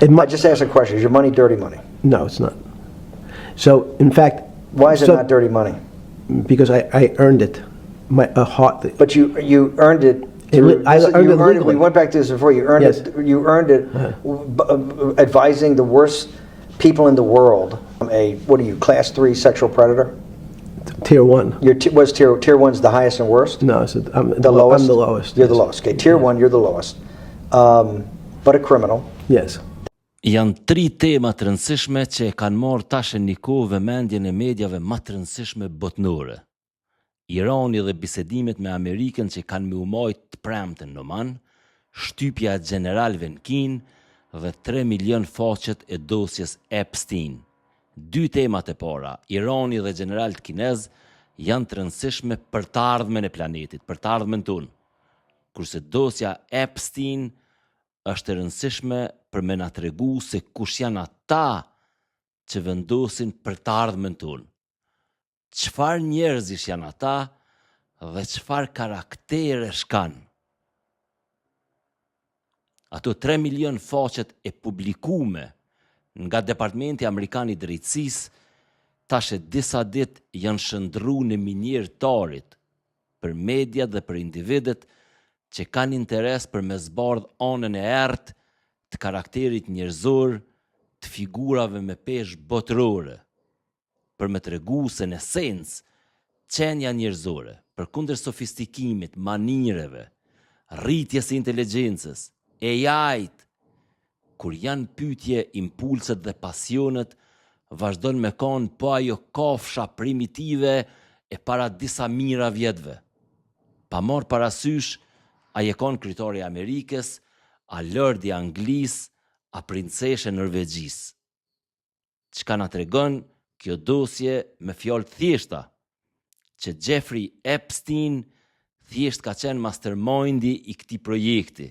I just asked a question. Is your money dirty money? No, it's not. So, in fact... Why is it not dirty money? Because I earned it. But you earned it... I earned it legally. We went back to this before. You earned Yes. it. You earned it advising the worst people in the world. What are you, class 3 sexual predator? Tier 1. Was tier 1's the highest and worst? No, I'm The lowest? I'm the lowest. You're yes. the lowest. Okay, tier 1, you're the lowest. But a criminal. Yes. Janë 3 tema të rëndësishme që e kanë marrë tash në një kohë vëmendjen e medjave më të rëndësishme botnore. Irani dhe bisedimet me Amerikën që kanë me umajt të premten në man, shtypja e generalëve në Kinë dhe 3 milion faqet e dosjes Epstein. 2 temat e para, Irani dhe generalët kinez, janë të rëndësishme për të ardhmen e planetit, për të ardhmen tonë. Kurse dosja Epstein është e rëndësishme për me na tregu se kush janë ata që vendosin për të ardhmen tonë. Çfarë njerëzish janë ata dhe çfarë karaktere kanë. Ato 3 milion faqet e publikume nga Departamenti Amerikan i Drejtësisë tash e disa ditë janë shndruar në minjerë tarit për media dhe për individet që kanë interes për me zbardh anën e errët të karakterit njerëzor, të figurave me peshë botërore, për me tregu se në esencë qenja njerëzore, përkundër sofistikimit, manireve, rritjes së inteligjencës, AI-t, kur janë pyetje, impulset dhe pasionet, vazhdon me kanë po ajo kafsha primitive e para disa mijëra vjetëve. Pa marrë parasysh a je kanë kryetari i Amerikës, a lordi Anglisë, a princeshe Norvegjisë. Çka na tregon kjo dosje me fjalë thjeshta, që Jeffrey Epstein thjesht ka qenë mastermindi i këtij projekti.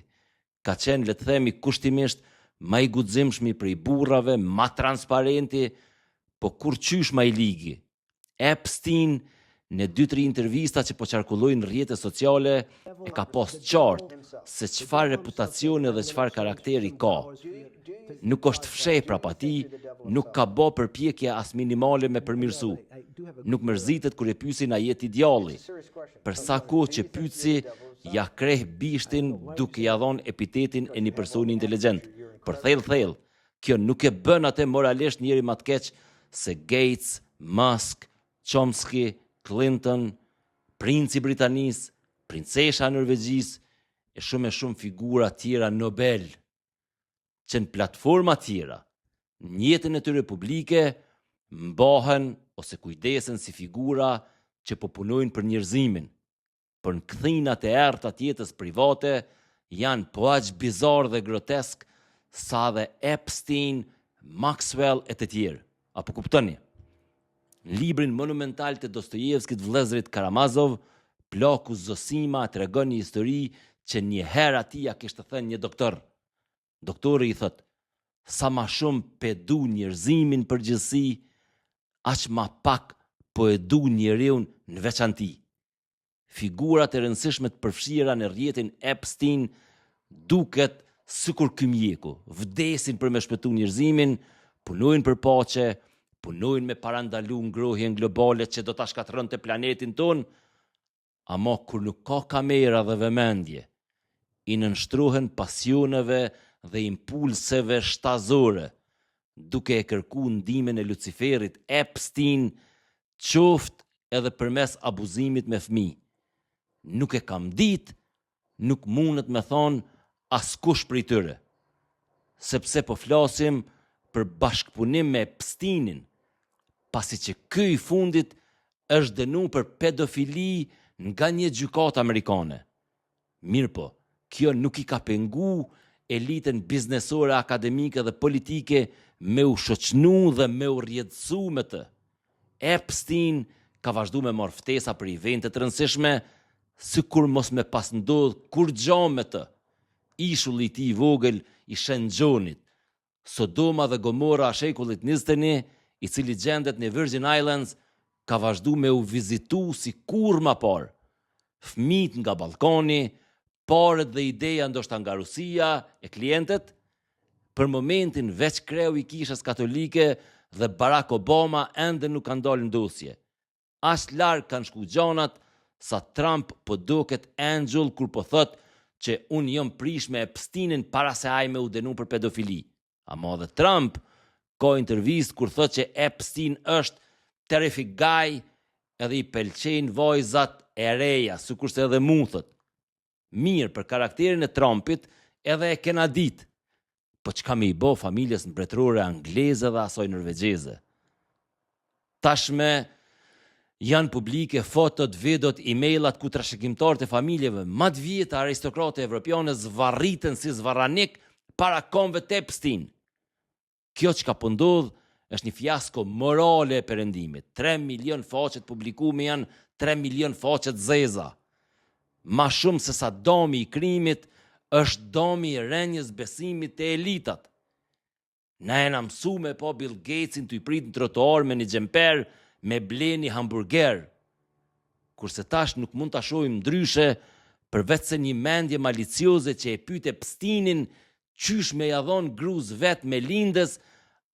Ka qenë, le të themi kushtimisht, ma i guximshmi prej burrave, ma transparenti, po kur qysh ma i ligi. Epstein në 2-3 intervista që po qarkullojnë në rrjetet sociale e ka pas qartë se çfarë reputacioni dhe çfarë karakteri ka. Nuk është fshehpra pa ti, nuk ka bë përpjekje as minimale me përmirësu. Nuk mërzitet kur e pyesin a jeti djalli. Për sa kohë që pyetsi, ja kreh bishtin duke ja dhënë epitetin e një personi inteligjent. Për thellë, kjo nuk e bën atë moralisht njëri më të keq se Gates, Musk, Chomsky, Clinton, princi Britanisë, princesha Norvegjisë e shumë figura tjera Nobel, që në platforma tjera, në jetën e tyre publike, mbahen ose kujdesen si figura që po punojnë për njerëzimin, për në kthinat e errta të jetës private janë po aq bizar dhe grotesk sa dhe Epstein, Maxwell e të tjerë. Apo kuptoni? Në librin monumental të Dostojevskit vëllezrit Karamazov, Plaku Zosima tregon një histori që një herë atij ja kishte thënë një doktor. Doktori i thot, sa ma shumë pe du njerëzimin përgjithësi, aq ma pak po e du njeriun në veçanti. Figurat e rëndësishme të përfshira në rrjetin Epstein duket sikur ky mjeku, vdesin për me shpëtu njerëzimin, punojnë për paqe, punojnë me parandalu ngrohjen globale që do ta shkatërronte planetin ton, ama kur nuk ka kamera dhe vëmendje, i nënshtrohen pasioneve dhe impulseve shtazore, duke e kërku ndihmën e Luciferit Epstein, qoftë edhe përmes abuzimit me fëmijë. Nuk e kam ditë, nuk mundet me thonë askush prej tyre, sepse po flasim për bashkëpunim me Epsteinin, pasi që ky i fundit është dënuar për pedofili nga një gjykatë amerikane. Mirë po, kjo nuk i ka pengu elitën biznesore, akademike dhe politike me u shoqënu dhe me u rrjedhsu me të. Epstein ka vazhdu me marrë ftesa për evente të rëndësishme, sikur mos me pas ndodh kur gjo me të. Ishulli i tij i vogël i Shenzhenit, Sodoma dhe Gomora a shekullit 21, i cili gjendet në Virgin Islands, ka vazhdu me u vizitu si kur ma parë. Fëmijët nga balkoni, parët dhe ideja ndoshta nga Rusia e klientet, Për momentin veç kreu i kishës katolike dhe Barack Obama ende nuk kanë dalë ndosje. As larg kanë shku gjanat sa Trump po duket angel kur po thot që unë jam prish me Epsteinin para se ai me u denu për pedofili. Ama dhe Trump ka intervist kur thot që Epstein është terrific guy edhe i pëlqejnë vajzat e reja, sikurse edhe mu thot. Mirë për karakterin e Trumpit edhe e kena ditë. Po çka me i bo familjes mbretërore angleze dhe asoj norvegjeze? Tashme janë publike fotot, videot, e-mailat ku trashëgimtarët e familjeve më të vjetë aristokrate evropiane zvarritën si zvarranik para konve të Epstein. Kjo që ka pëndodh është një fiasko morale e perëndimit. 3 milion faqet publikume janë 3 milion faqet zeza. Ma shumë se sa dami i krimit është dami i rënjes besimit të elitat. Na e na mësu me po Bill Gatesin të i prit në trotuar me një xhemper me bleni hamburger, kurse tash nuk mund të shohim ndryshe përveç se një mendje malicioze që e pyet Epsteinin qysh me ja dhon gruz vet me lindes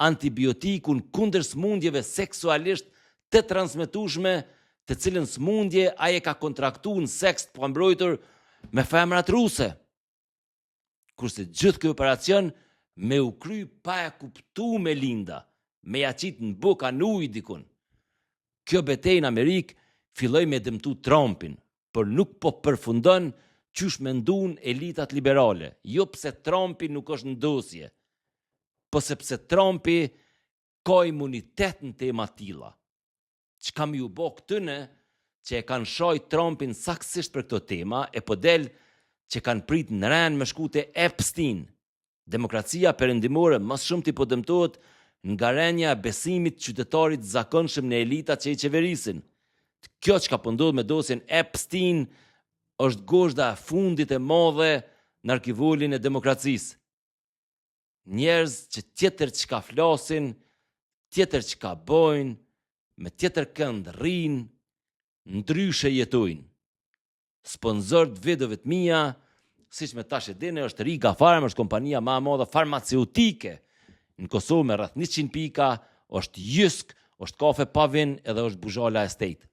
antibiotikun kundër smundjeve seksualisht të transmetueshme, të cilën smundje ai e ka kontraktuar në seks të pambrojtur me femrat ruse. Kurse gjithë ky operacion me u kry pa e kuptu me linda, me ja qit në buka në ujë dikun. Kjo betejë në Amerikë filloi me dëmtu Trumpin, por nuk po përfundon qysh mendun elitat liberale. Jo pse Trumpi nuk është ndosje, po sepse Trumpi ka imunitet në tema tilla. Çka më ju bë këtyne që e kanë shoj Trumpin saktësisht për këto tema, e po del që kanë prit në ren me shkute Epstein. Demokracia perëndimore mas shumë t'i po dëmtohet nga rënja e besimit qytetarit zakonshëm në elitat që i qeverisin. Kjo që ka pëndodh me dosjen Epstein është gozhda e fundit e madhe në arkivullin e demokracisë. Njerëz që tjetër që ka flasin, tjetër që ka bojnë, me tjetër kënd rrinë, ndryshe jetojnë. Sponzor të videove të mia, siç me tash e dini, është Riga Pharma, është kompania më e madhe farmaceutike në Kosovë me rreth 100 pika, është Jysk, është Kafe Pavin edhe është Buzhala Estate.